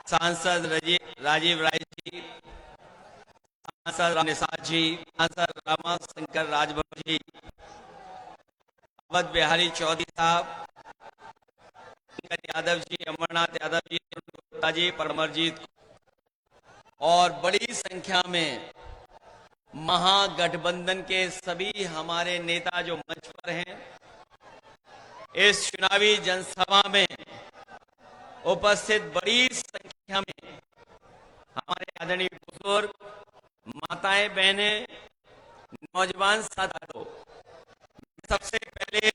सांसद राजीव राय जी, सांसद निषाद जी, सांसद रामाशंकर राजभर जी, अवध बिहारी चौधरी साहब, यादव जी, अमरनाथ यादव जी, गुप्ता जी, परमरजीत और बड़ी संख्या में महागठबंधन के सभी हमारे नेता जो मंच पर हैं, इस चुनावी जनसभा में उपस्थित बड़ी संख्या में हमारे आदरणीय बुजुर्ग, माताएं, बहनें, नौजवान साथियों, सबसे पहले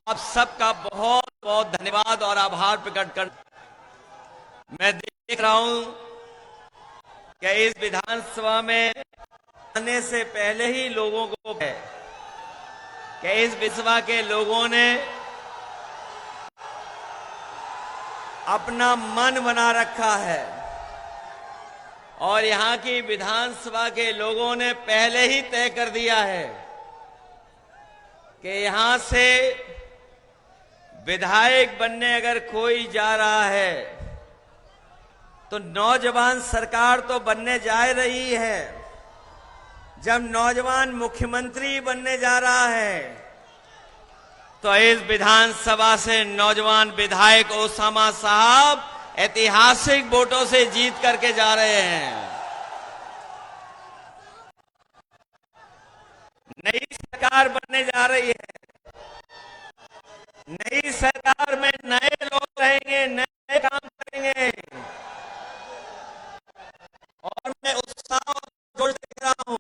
आप सबका बहुत बहुत धन्यवाद और आभार प्रकट कर। मैं देख रहा हूं कि इस विधानसभा में आने से पहले ही लोगों को है कि इस विधानसभा के लोगों ने अपना मन बना रखा है और यहां की विधानसभा के लोगों ने पहले ही तय कर दिया है कि यहां से विधायक बनने अगर कोई जा रहा है तो नौजवान सरकार तो बनने जा रही है। जब नौजवान मुख्यमंत्री बनने जा रहा है तो इस विधानसभा से नौजवान विधायक ओसामा साहब ऐतिहासिक वोटों से जीत करके जा रहे हैं। नई सरकार बनने जा रही है। नई सरकार में नए लोग रहेंगे, नए काम करेंगे और मैं उत्साह और जोश देख रहा हूं।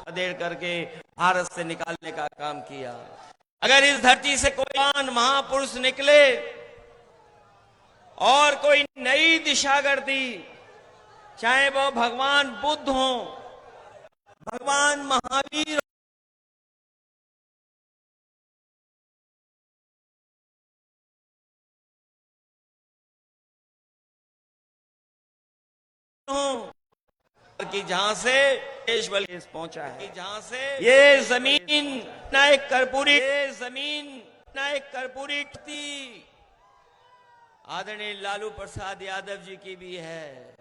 खदेड़ करके भारत से निकालने का काम किया। अगर इस धरती से कोई महान महापुरुष निकले और कोई नई दिशा कर दी, चाहे वो भगवान बुद्ध हो, भगवान महावीर हो, कि जहां से देश बल पहुंचा है, जहां से ये जमीन ना एक कर्पूरी, ये जमीन ना एक कर्पूरी थी, आदरणीय लालू प्रसाद यादव जी की भी है,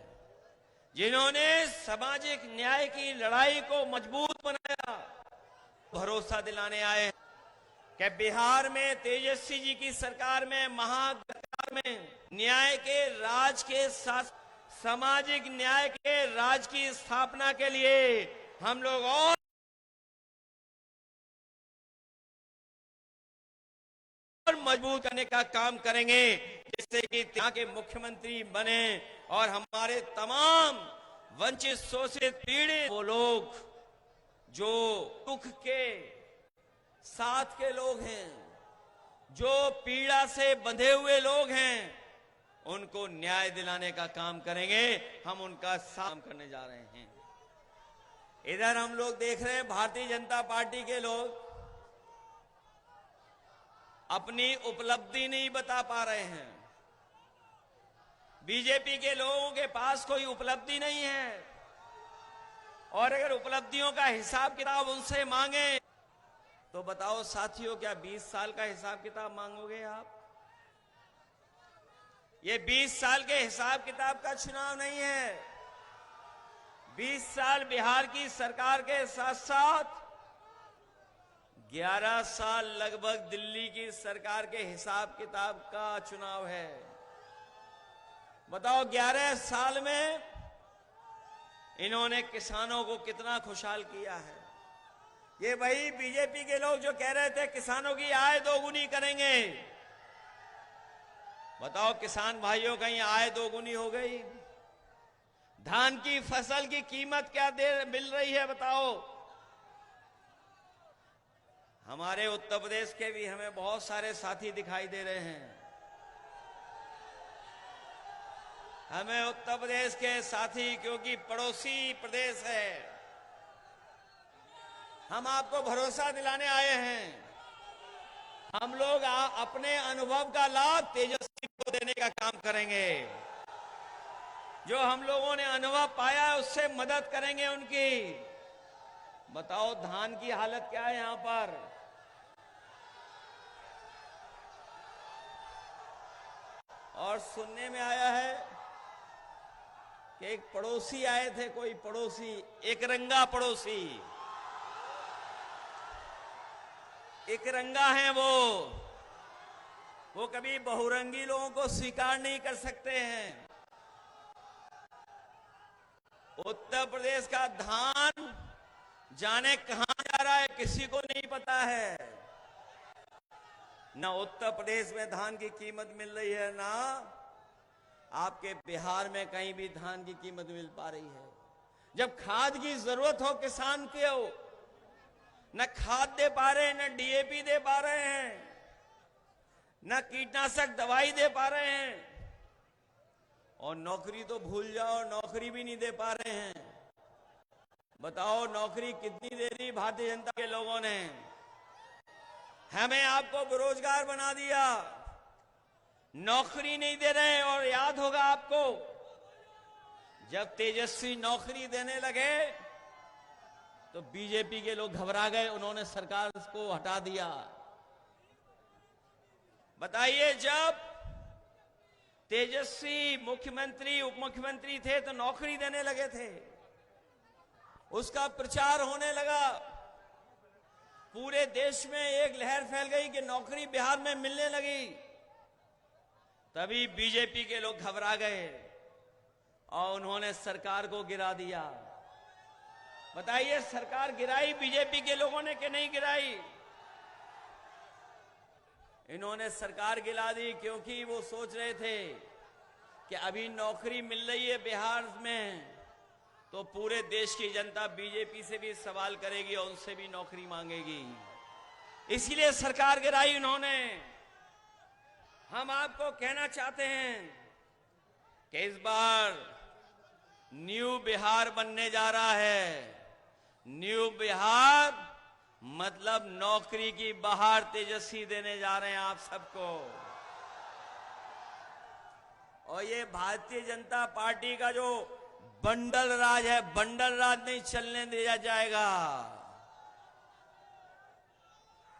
जिन्होंने सामाजिक न्याय की लड़ाई को मजबूत बनाया। भरोसा दिलाने आए कि बिहार में तेजस्वी जी की सरकार में, महागठबंधन में न्याय के राज के साथ सामाजिक न्याय के राज की स्थापना के लिए हम लोग और मजबूत करने का काम करेंगे, जिससे कि यहाँ के मुख्यमंत्री बने और हमारे तमाम वंचित, शोषित, पीड़ित वो लोग जो दुख के साथ के लोग हैं, जो पीड़ा से बंधे हुए लोग हैं, उनको न्याय दिलाने का काम करेंगे। हम उनका काम करने जा रहे हैं। इधर हम लोग देख रहे हैं भारतीय जनता पार्टी के लोग अपनी उपलब्धि नहीं बता पा रहे हैं। बीजेपी के लोगों के पास कोई उपलब्धि नहीं है, और अगर उपलब्धियों का हिसाब किताब उनसे मांगे तो बताओ साथियों, क्या 20 साल का हिसाब किताब मांगोगे आप? ये 20 साल के हिसाब किताब का चुनाव नहीं है। 20 साल बिहार की सरकार के साथ साथ 11 साल लगभग दिल्ली की सरकार के हिसाब किताब का चुनाव है। बताओ 11 साल में इन्होंने किसानों को कितना खुशहाल किया है। ये वही बीजेपी के लोग जो कह रहे थे किसानों की आय दोगुनी करेंगे, बताओ किसान भाइयों कहीं आय दोगुनी हो गई? धान की फसल की कीमत क्या मिल रही है बताओ? हमारे उत्तर प्रदेश के भी हमें बहुत सारे साथी दिखाई दे रहे हैं। हमें उत्तर प्रदेश के साथी, क्योंकि पड़ोसी प्रदेश है, हम आपको भरोसा दिलाने आए हैं। हम लोग अपने अनुभव का लाभ तेजस्वी को देने का काम करेंगे। जो हम लोगों ने अनुभव पाया है उससे मदद करेंगे उनकी। बताओ धान की हालत क्या है यहां पर? और सुनने में आया है कि एक पड़ोसी आए थे, कोई पड़ोसी, एक रंगा पड़ोसी, एक रंगा है वो कभी बहुरंगी लोगों को स्वीकार नहीं कर सकते हैं। उत्तर प्रदेश का धान जाने कहां जा रहा है किसी को नहीं पता है। ना उत्तर प्रदेश में धान की कीमत मिल रही है, ना आपके बिहार में कहीं भी धान की कीमत मिल पा रही है। जब खाद की जरूरत हो किसान को, न खाद दे पा रहे हैं, न डीएपी दे पा रहे हैं, न कीटनाशक दवाई दे पा रहे हैं, और नौकरी तो भूल जाओ, नौकरी भी नहीं दे पा रहे हैं। बताओ नौकरी कितनी दे दी भारतीय जनता के लोगों ने? हमें आपको बेरोजगार बना दिया, नौकरी नहीं दे रहे। और याद होगा आपको, जब तेजस्वी नौकरी देने लगे तो बीजेपी के लोग घबरा गए, उन्होंने सरकार को हटा दिया। बताइए, जब तेजस्वी मुख्यमंत्री उप मुख्यमंत्री थे तो नौकरी देने लगे थे, उसका प्रचार होने लगा, पूरे देश में एक लहर फैल गई कि नौकरी बिहार में मिलने लगी। तभी बीजेपी के लोग घबरा गए और उन्होंने सरकार को गिरा दिया। बताइए, सरकार गिराई बीजेपी के लोगों ने कि नहीं गिराई? इन्होंने सरकार गिरा दी क्योंकि वो सोच रहे थे कि अभी नौकरी मिल रही है बिहार में तो पूरे देश की जनता बीजेपी से भी सवाल करेगी और उनसे भी नौकरी मांगेगी, इसीलिए सरकार गिराई उन्होंने। हम आपको कहना चाहते हैं कि इस बार न्यू बिहार बनने जा रहा है। न्यू बिहार मतलब नौकरी की बहार तेजस्वी देने जा रहे हैं आप सबको। और ये भारतीय जनता पार्टी का जो बंडल राज है, बंडल राज नहीं चलने दिया जाएगा।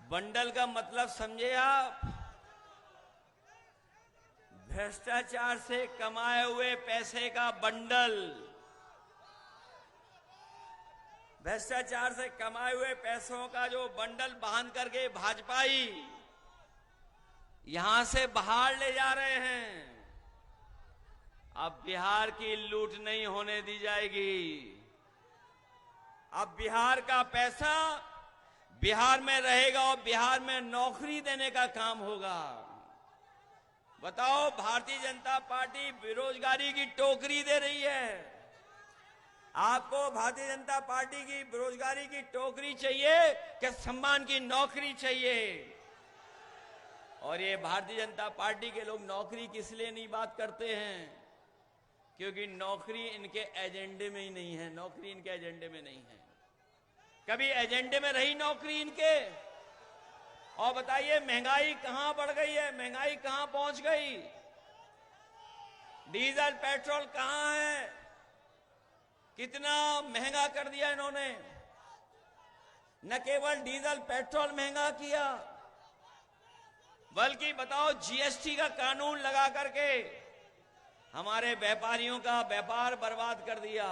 बंडल का मतलब समझे आप? भ्रष्टाचार से कमाए हुए पैसे का बंडल। भ्रष्टाचार से कमाए हुए पैसों का जो बंडल बांध करके भाजपाई यहां से बाहर ले जा रहे हैं। अब बिहार की लूट नहीं होने दी जाएगी। अब बिहार का पैसा बिहार में रहेगा और बिहार में नौकरी देने का काम होगा। बताओ, भारतीय जनता पार्टी बेरोजगारी की टोकरी दे रही है। आपको भारतीय जनता पार्टी की बेरोजगारी की टोकरी चाहिए कि सम्मान की नौकरी चाहिए? और ये भारतीय जनता पार्टी के लोग नौकरी किस लिए नहीं बात करते हैं? क्योंकि नौकरी इनके एजेंडे में ही नहीं है। नौकरी इनके एजेंडे में नहीं है। कभी एजेंडे में रही नौकरी इनके? और बताइए महंगाई कहां बढ़ गई है, महंगाई कहां पहुंच गई? डीजल पेट्रोल कहां है? कितना महंगा कर दिया इन्होंने। न केवल डीजल पेट्रोल महंगा किया, बल्कि बताओ जीएसटी का कानून लगा करके हमारे व्यापारियों का व्यापार बर्बाद कर दिया।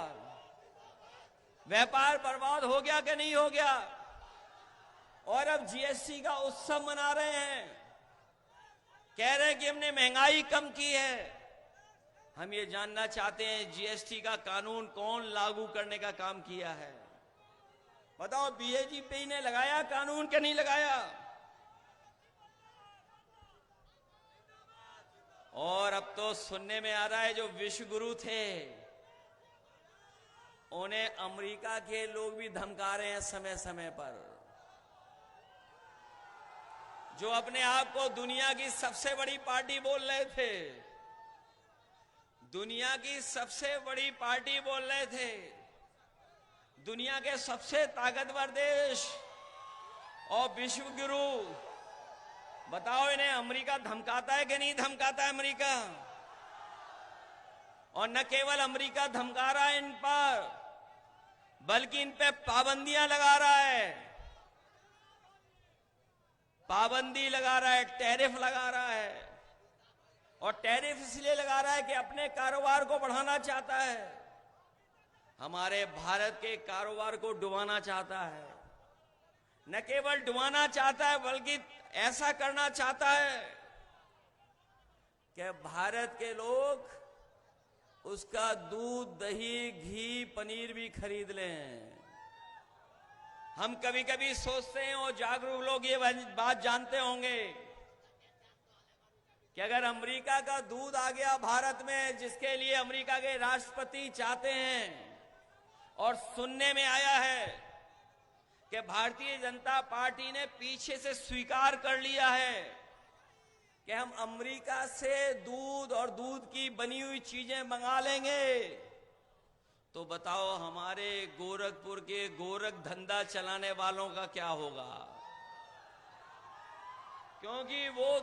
व्यापार बर्बाद हो गया कि नहीं हो गया? और अब जीएसटी का उत्सव मना रहे हैं, कह रहे हैं कि हमने महंगाई कम की है। हम ये जानना चाहते हैं जीएसटी का कानून कौन लागू करने का काम किया है? बताओ बीजेपी ने लगाया कानून कि नहीं लगाया? और अब तो सुनने में आ रहा है जो विश्व गुरु थे उन्हें अमेरिका के लोग भी धमका रहे हैं समय समय पर। जो अपने आप को दुनिया की सबसे बड़ी पार्टी बोल रहे थे, दुनिया की सबसे बड़ी पार्टी बोल रहे थे, दुनिया के सबसे ताकतवर देश और विश्व गुरु, बताओ इन्हें अमेरिका धमकाता है कि नहीं धमकाता है अमेरिका? और न केवल अमेरिका धमका रहा है इन पर, बल्कि इन पे पाबंदियां लगा रहा है, पाबंदी लगा रहा है, टैरिफ लगा रहा है। और टैरिफ इसलिए लगा रहा है कि अपने कारोबार को बढ़ाना चाहता है, हमारे भारत के कारोबार को डुबाना चाहता है। न केवल डुबाना चाहता है बल्कि ऐसा करना चाहता है कि भारत के लोग उसका दूध, दही, घी, पनीर भी खरीद लें। हम कभी कभी सोचते हैं, और जागरूक लोग ये बात जानते होंगे कि अगर अमेरिका का दूध आ गया भारत में, जिसके लिए अमेरिका के राष्ट्रपति चाहते हैं, और सुनने में आया है कि भारतीय जनता पार्टी ने पीछे से स्वीकार कर लिया है कि हम अमेरिका से दूध और दूध की बनी हुई चीजें मंगा लेंगे, तो बताओ हमारे गोरखपुर के गोरख धंधा चलाने वालों का क्या होगा? क्योंकि वो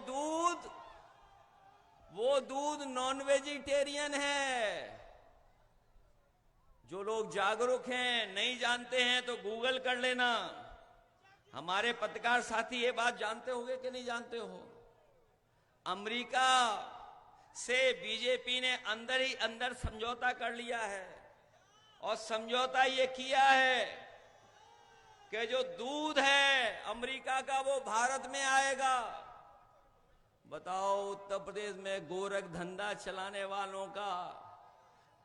दूध नॉन वेजिटेरियन है। जो लोग जागरूक हैं, नहीं जानते हैं तो गूगल कर लेना। हमारे पत्रकार साथी ये बात जानते होंगे कि नहीं जानते हो? अमेरिका से बीजेपी ने अंदर ही अंदर समझौता कर लिया है, और समझौता ये किया है कि जो दूध है अमेरिका का वो भारत में आएगा। बताओ उत्तर प्रदेश में गोरख धंधा चलाने वालों का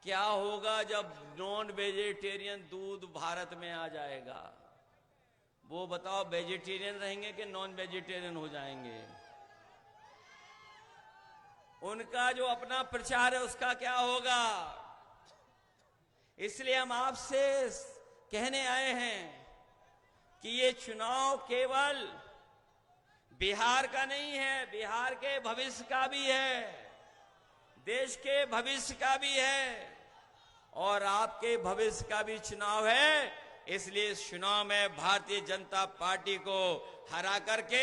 क्या होगा जब नॉन वेजिटेरियन दूध भारत में आ जाएगा? वो बताओ वेजिटेरियन रहेंगे कि नॉन वेजिटेरियन हो जाएंगे? उनका जो अपना प्रचार है उसका क्या होगा? इसलिए हम आपसे कहने आए हैं कि ये चुनाव केवल बिहार का नहीं है, बिहार के भविष्य का भी है, देश के भविष्य का भी है, और आपके भविष्य का भी चुनाव है। इसलिए इस चुनाव में भारतीय जनता पार्टी को हरा करके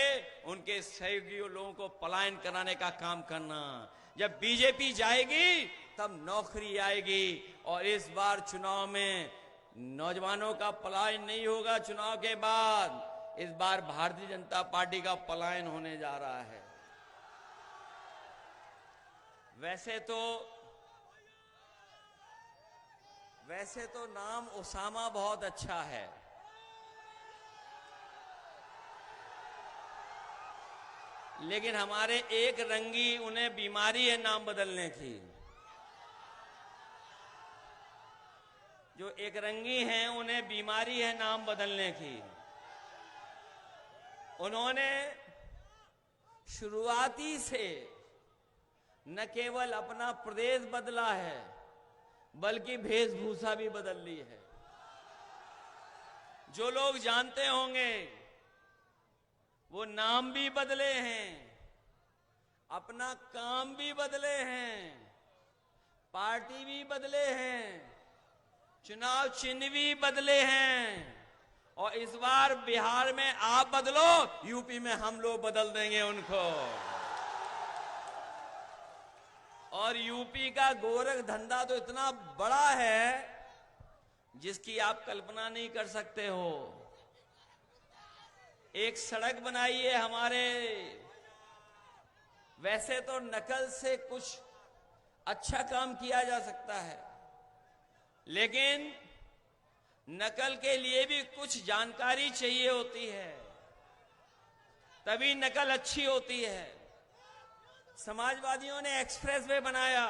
उनके सहयोगी लोगों को पलायन कराने का काम करना। जब बीजेपी जाएगी तब नौकरी आएगी, और इस बार चुनाव में नौजवानों का पलायन नहीं होगा। चुनाव के बाद इस बार भारतीय जनता पार्टी का पलायन होने जा रहा है। वैसे तो नाम ओसामा बहुत अच्छा है, लेकिन हमारे एक रंगी उन्हें बीमारी है नाम बदलने की। जो एक रंगी हैं उन्हें बीमारी है नाम बदलने की। उन्होंने शुरुआती से न केवल अपना प्रदेश बदला है बल्कि वेशभूषा भी बदल ली है। जो लोग जानते होंगे वो नाम भी बदले हैं, अपना काम भी बदले हैं, पार्टी भी बदले हैं, चुनाव चिन्ह भी बदले हैं, और इस बार बिहार में आप बदलो, यूपी में हम लोग बदल देंगे उनको। और यूपी का गोरख धंधा तो इतना बड़ा है जिसकी आप कल्पना नहीं कर सकते हो। एक सड़क बनाई है हमारे, वैसे तो नकल से कुछ अच्छा काम किया जा सकता है, लेकिन नकल के लिए भी कुछ जानकारी चाहिए होती है, तभी नकल अच्छी होती है। समाजवादियों ने एक्सप्रेसवे बनाया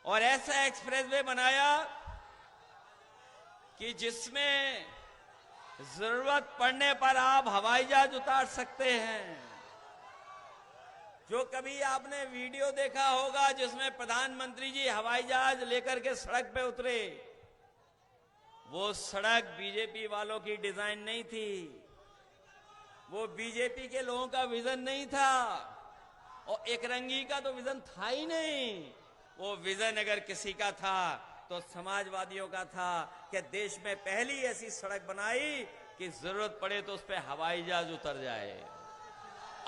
और ऐसा एक्सप्रेसवे बनाया कि जिसमें जरूरत पड़ने पर आप हवाई जहाज उतार सकते हैं। जो कभी आपने वीडियो देखा होगा जिसमें प्रधानमंत्री जी हवाई जहाज लेकर के सड़क पे उतरे, वो सड़क बीजेपी वालों की डिजाइन नहीं थी, वो बीजेपी के लोगों का विजन नहीं था, और एक रंगी का तो विजन था ही नहीं। वो विजन अगर किसी का था तो समाजवादियों का था कि देश में पहली ऐसी सड़क बनाई कि जरूरत पड़े तो उस पर हवाई जहाज उतर जाए।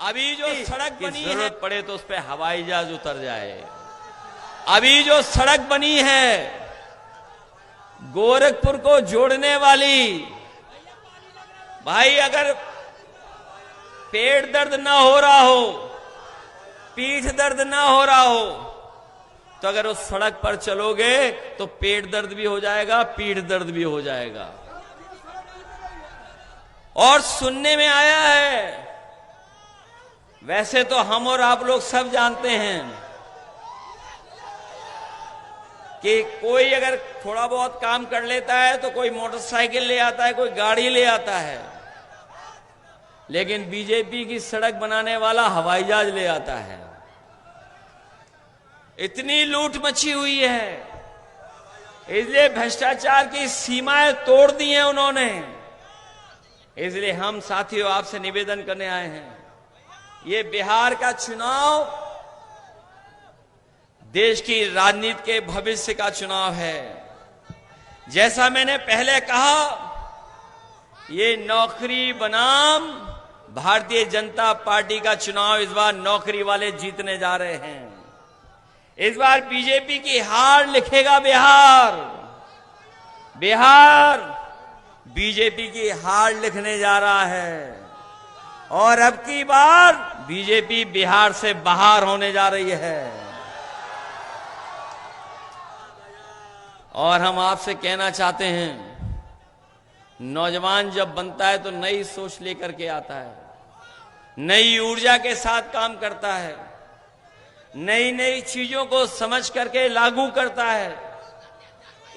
अभी जो सड़क बनी है, जरूरत पड़े तो उस पर हवाई जहाज उतर जाए। अभी जो सड़क बनी है गोरखपुर को जोड़ने वाली, भाई अगर पेट दर्द ना हो रहा हो, पीठ दर्द ना हो रहा हो, तो अगर उस सड़क पर चलोगे तो पेट दर्द भी हो जाएगा, पीठ दर्द भी हो जाएगा। और सुनने में आया है, वैसे तो हम और आप लोग सब जानते हैं कि कोई अगर थोड़ा बहुत काम कर लेता है तो कोई मोटरसाइकिल ले आता है, कोई गाड़ी ले आता है, लेकिन बीजेपी की सड़क बनाने वाला हवाई जहाज ले आता है। इतनी लूट मची हुई है, इसलिए भ्रष्टाचार की सीमाएं तोड़ दी हैं उन्होंने। इसलिए हम साथियों आपसे निवेदन करने आए हैं, ये बिहार का चुनाव देश की राजनीति के भविष्य का चुनाव है। जैसा मैंने पहले कहा, ये नौकरी बनाम भारतीय जनता पार्टी का चुनाव इस बार नौकरी वाले जीतने जा रहे हैं। इस बार बीजेपी की हार लिखेगा बिहार। बिहार बीजेपी की हार लिखने जा रहा है और अब की बार बीजेपी बिहार से बाहर होने जा रही है। और हम आपसे कहना चाहते हैं, नौजवान जब बनता है तो नई सोच लेकर के आता है, नई ऊर्जा के साथ काम करता है, नई नई चीजों को समझ करके लागू करता है।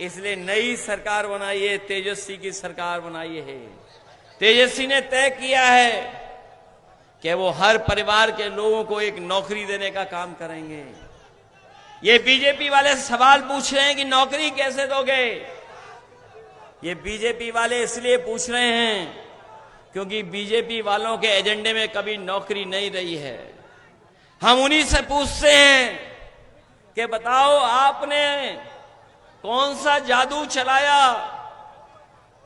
इसलिए नई सरकार बनाई है, तेजस्वी की सरकार बनाई है। तेजस्वी ने तय किया है कि वो हर परिवार के लोगों को एक नौकरी देने का काम करेंगे। ये बीजेपी वाले सवाल पूछ रहे हैं कि नौकरी कैसे दोगे। ये बीजेपी वाले इसलिए पूछ रहे हैं क्योंकि बीजेपी वालों के एजेंडे में कभी नौकरी नहीं रही है। हम उन्हीं से पूछते हैं कि बताओ आपने कौन सा जादू चलाया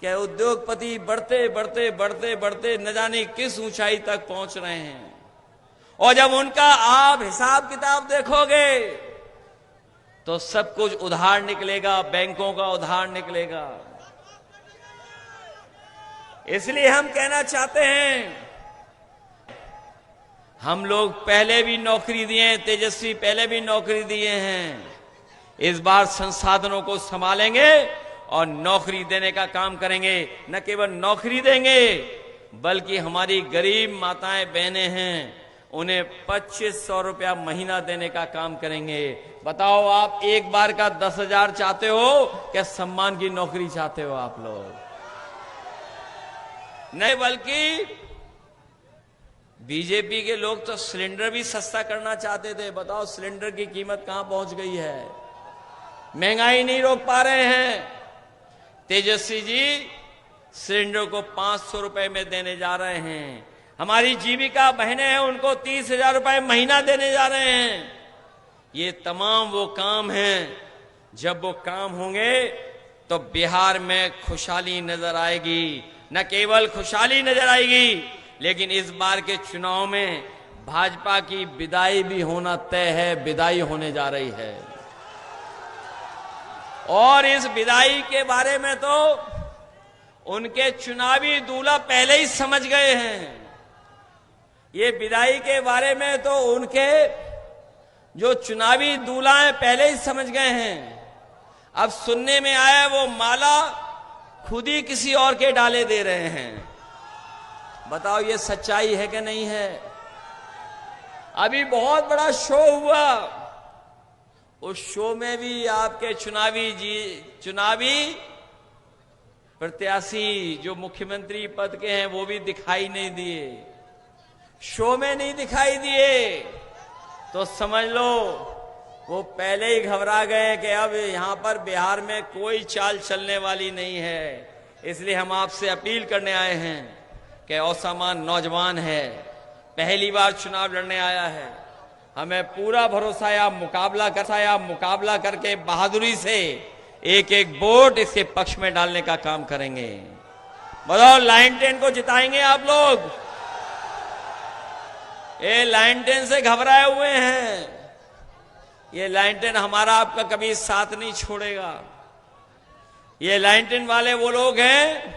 कि उद्योगपति बढ़ते बढ़ते बढ़ते बढ़ते न जाने किस ऊंचाई तक पहुंच रहे हैं। और जब उनका आप हिसाब किताब देखोगे तो सब कुछ उधार निकलेगा, बैंकों का उधार निकलेगा। इसलिए हम कहना चाहते हैं, हम लोग पहले भी नौकरी दिए, तेजस्वी पहले भी नौकरी दिए हैं। इस बार संसाधनों को संभालेंगे और नौकरी देने का काम करेंगे। न केवल नौकरी देंगे बल्कि हमारी गरीब माताएं बहनें हैं, उन्हें 2500 रुपया महीना देने का काम करेंगे। बताओ आप एक बार का 10,000 चाहते हो क्या सम्मान की नौकरी चाहते हो आप लोग? नहीं, बल्कि बीजेपी के लोग तो सिलेंडर भी सस्ता करना चाहते थे। बताओ सिलेंडर की कीमत कहां पहुंच गई है। महंगाई नहीं रोक पा रहे हैं। तेजस्वी जी सिलेंडर को 500 रुपए में देने जा रहे हैं। हमारी जीविका बहनें हैं, उनको 30,000 रुपए महीना देने जा रहे हैं। ये तमाम वो काम हैं, जब वो काम होंगे तो बिहार में खुशहाली नजर आएगी। न केवल खुशहाली नजर आएगी, लेकिन इस बार के चुनाव में भाजपा की विदाई भी होना तय है, विदाई होने जा रही है। और इस विदाई के बारे में तो उनके चुनावी दूल्हा पहले ही समझ गए हैं। ये विदाई के बारे में तो उनके जो चुनावी दूल्हा हैं पहले ही समझ गए हैं। अब सुनने में आया वो माला खुद ही किसी और के डाले दे रहे हैं। बताओ ये सच्चाई है कि नहीं है? अभी बहुत बड़ा शो हुआ, उस शो में भी आपके चुनावी प्रत्याशी जो मुख्यमंत्री पद के हैं वो भी दिखाई नहीं दिए, शो में नहीं दिखाई दिए। तो समझ लो वो पहले ही घबरा गए कि अब यहां पर बिहार में कोई चाल चलने वाली नहीं है। इसलिए हम आपसे अपील करने आए हैं कि औसामान नौजवान है, पहली बार चुनाव लड़ने आया है, हमें पूरा भरोसा है आप मुकाबला करके बहादुरी से एक एक वोट इसके पक्ष में डालने का काम करेंगे। बताओ लाइन 10 को जिताएंगे आप लोग? ये लाइन 10 से घबराए हुए हैं। ये लाइन 10 हमारा आपका कभी साथ नहीं छोड़ेगा। ये लाइन 10 वाले वो लोग हैं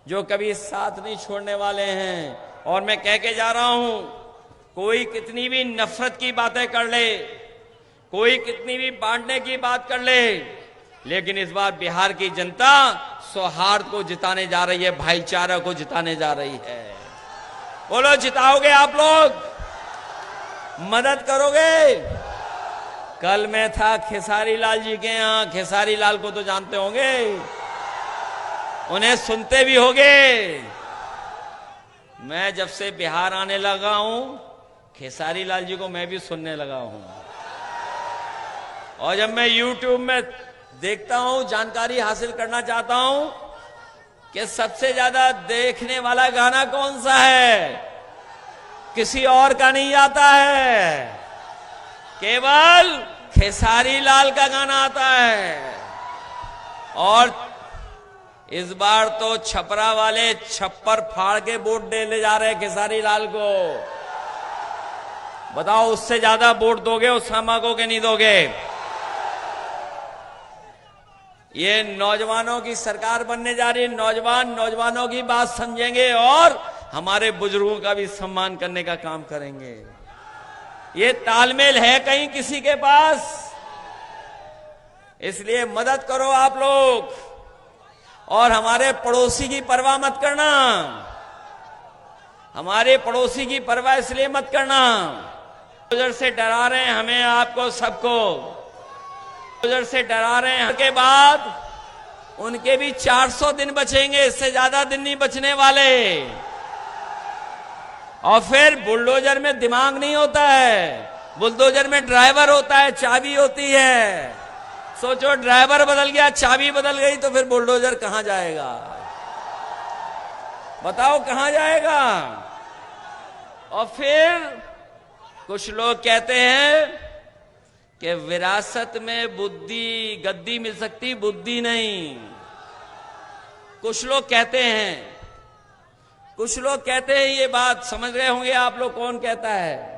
जो कभी साथ नहीं छोड़ने वाले हैं। और मैं कह के जा रहा हूं, कोई कितनी भी नफरत की बातें कर ले, कोई कितनी भी बांटने की बात कर ले, लेकिन इस बार बिहार की जनता सौहार्द को जिताने जा रही है, भाईचारा को जिताने जा रही है। बोलो जिताओगे आप लोग? मदद करोगे? कल मैं था खेसारी लाल जी के यहां, खेसारी लाल को तो जानते होंगे, उन्हें सुनते भी होंगे। मैं जब से बिहार आने लगा हूं, खेसारी लाल जी को मैं भी सुनने लगा हूं। और जब मैं YouTube में देखता हूं, जानकारी हासिल करना चाहता हूं कि सबसे ज्यादा देखने वाला गाना कौन सा है, किसी और का नहीं आता है, केवल खेसारी लाल का गाना आता है। और इस बार तो छपरा वाले छप्पर फाड़ के वोट देने जा रहे हैं खेसारी लाल को। बताओ उससे ज्यादा वोट दोगे उसामा को कि नहीं दोगे? ये नौजवानों की सरकार बनने जा रही है। नौजवानों की बात समझेंगे और हमारे बुजुर्गों का भी सम्मान करने का काम करेंगे। ये तालमेल है कहीं किसी के पास? इसलिए मदद करो आप लोग। और हमारे पड़ोसी की परवाह मत करना, हमारे पड़ोसी की परवाह इसलिए मत करना, बुलडोजर से डरा रहे हैं हमें, आपको सबको बुलडोजर से डरा रहे हैं। के बाद उनके भी 400 दिन बचेंगे, इससे ज्यादा दिन नहीं बचने वाले। और फिर बुलडोजर में दिमाग नहीं होता है, बुलडोजर में ड्राइवर होता है, चाबी होती है। सोचो ड्राइवर बदल गया, चाबी बदल गई, तो फिर बुलडोजर कहां जाएगा? बताओ कहां जाएगा? और फिर कुछ लोग कहते हैं कि विरासत में बुद्धि गद्दी मिल सकती, बुद्धि नहीं। कुछ लोग कहते हैं ये बात समझ रहे होंगे आप लोग कौन कहता है।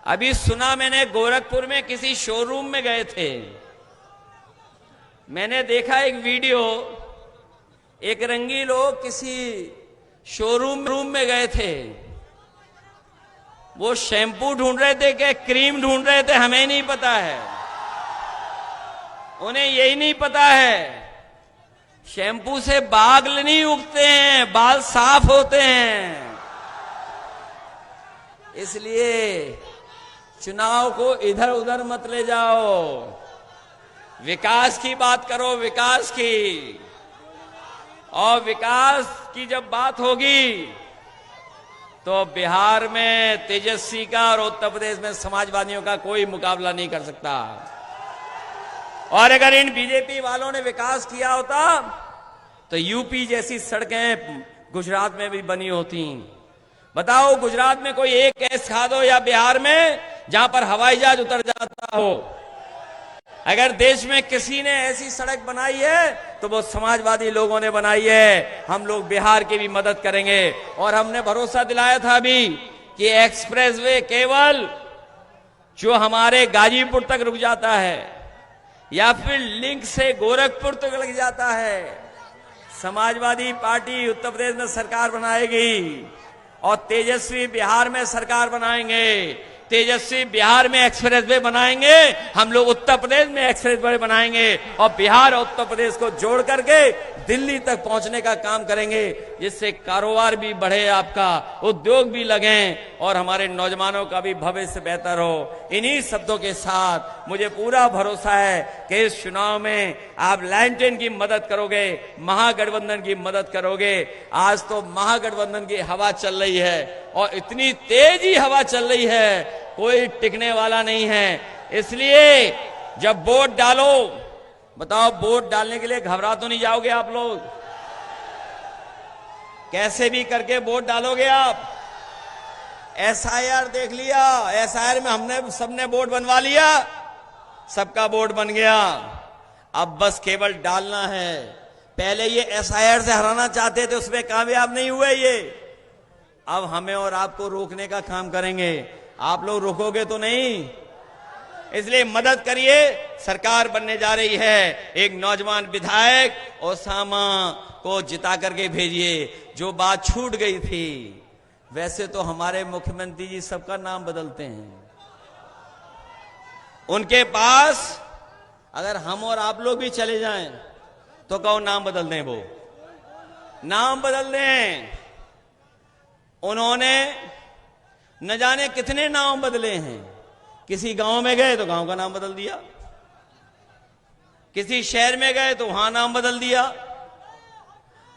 अभी सुना मैंने, गोरखपुर में किसी शोरूम में गए थे, मैंने देखा एक वीडियो, एक रंगी लोग किसी शोरूम में गए थे, वो शैम्पू ढूंढ रहे थे कि क्रीम ढूंढ रहे थे, हमें नहीं पता है, उन्हें यही नहीं पता है शैम्पू से बाल नहीं उगते हैं, बाल साफ होते हैं। इसलिए चुनाव को इधर उधर मत ले जाओ, विकास की बात करो, विकास की। और विकास की जब बात होगी तो बिहार में तेजस्वी का और उत्तर प्रदेश में समाजवादियों का कोई मुकाबला नहीं कर सकता। और अगर इन बीजेपी वालों ने विकास किया होता तो यूपी जैसी सड़कें गुजरात में भी बनी होती। बताओ गुजरात में कोई एक केस खा दो, या बिहार में जहां पर हवाई जहाज उतर जाता हो, अगर देश में किसी ने ऐसी सड़क बनाई है तो वो समाजवादी लोगों ने बनाई है। हम लोग बिहार की भी मदद करेंगे और हमने भरोसा दिलाया था अभी कि एक्सप्रेसवे केवल जो हमारे गाजीपुर तक रुक जाता है या फिर लिंक से गोरखपुर तक लग जाता है। समाजवादी पार्टी उत्तर प्रदेश में सरकार बनाएगी और तेजस्वी बिहार में सरकार बनाएंगे। तेजस्वी बिहार में एक्सप्रेसवे बनाएंगे, हम लोग उत्तर प्रदेश में एक्सप्रेसवे बनाएंगे और बिहार और उत्तर प्रदेश को जोड़ करके दिल्ली तक पहुंचने का काम करेंगे, जिससे कारोबार भी बढ़े, आपका उद्योग भी लगे और हमारे नौजवानों का भी भविष्य बेहतर हो। इन्हीं शब्दों के साथ मुझे पूरा भरोसा है कि इस चुनाव में आप लैंटेन की मदद करोगे, महागठबंधन की मदद करोगे। आज तो महागठबंधन की हवा चल रही है और इतनी तेजी हवा चल रही है, कोई टिकने वाला नहीं है। इसलिए जब वोट डालो, बताओ वोट डालने के लिए घबरा तो नहीं जाओगे आप लोग? कैसे भी करके वोट डालोगे आप। एसआईआर देख लिया, एसआईआर में हमने सबने वोट बनवा लिया, सबका वोट बन गया। अब बस केवल डालना है। पहले ये एसआईआर से हराना चाहते थे, उसमें कामयाब नहीं हुए ये। अब हमें और आपको रोकने का काम करेंगे। आप लोग रोकोगे तो नहीं, इसलिए मदद करिए। सरकार बनने जा रही है, एक नौजवान विधायक ओसामा को जिता करके भेजिए। जो बात छूट गई थी, वैसे तो हमारे मुख्यमंत्री जी सबका नाम बदलते हैं। उनके पास अगर हम और आप लोग भी चले जाएं तो कहो नाम बदल दें, वो नाम बदल दें। उन्होंने न जाने कितने नाम बदले हैं। किसी गांव में गए तो गांव का नाम बदल दिया, किसी शहर में गए तो वहां नाम बदल दिया।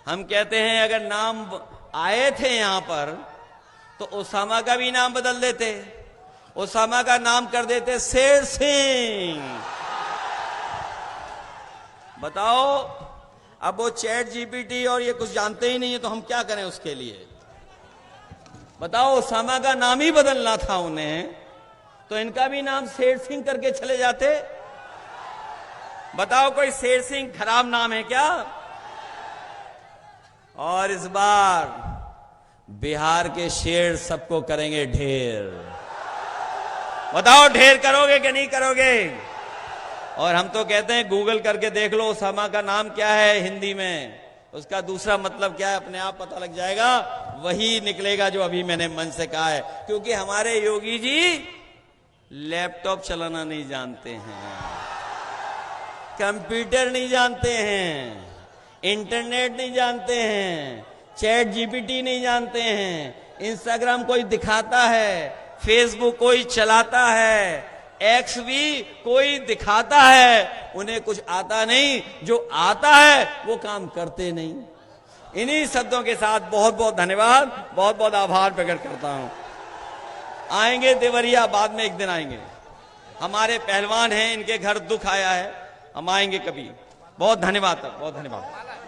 हम कहते हैं अगर नाम आए थे यहां पर तो ओसामा का भी नाम बदल देते, ओसामा का नाम कर देते शेर सिंह। बताओ, अब वो चैट जीपीटी और ये कुछ जानते ही नहीं है तो हम क्या करें उसके लिए? बताओ, ओसामा का नाम ही बदलना था उन्हें तो इनका भी नाम शेर सिंह करके चले जाते। बताओ, कोई शेर सिंह खराब नाम है क्या? और इस बार बिहार के शेर सबको करेंगे ढेर। बताओ, ढेर करोगे कि नहीं करोगे? और हम तो कहते हैं गूगल करके देख लो ओसामा का नाम क्या है हिंदी में, उसका दूसरा मतलब क्या है अपने आप पता लग जाएगा। वही निकलेगा जो अभी मैंने मन से कहा है, क्योंकि हमारे योगी जी लैपटॉप चलाना नहीं जानते हैं, कंप्यूटर नहीं जानते हैं, इंटरनेट नहीं जानते हैं, चैट जीपीटी नहीं जानते हैं, इंस्टाग्राम कोई दिखाता है, फेसबुक कोई चलाता है, एक्स भी कोई दिखाता है। उन्हें कुछ आता नहीं, जो आता है वो काम करते नहीं। इन्हीं शब्दों के साथ बहुत बहुत धन्यवाद, बहुत बहुत आभार प्रकट करता हूं। आएंगे देवरिया, बाद में एक दिन आएंगे। हमारे पहलवान हैं, इनके घर दुख आया है, हम आएंगे कभी। बहुत धन्यवाद, बहुत धन्यवाद।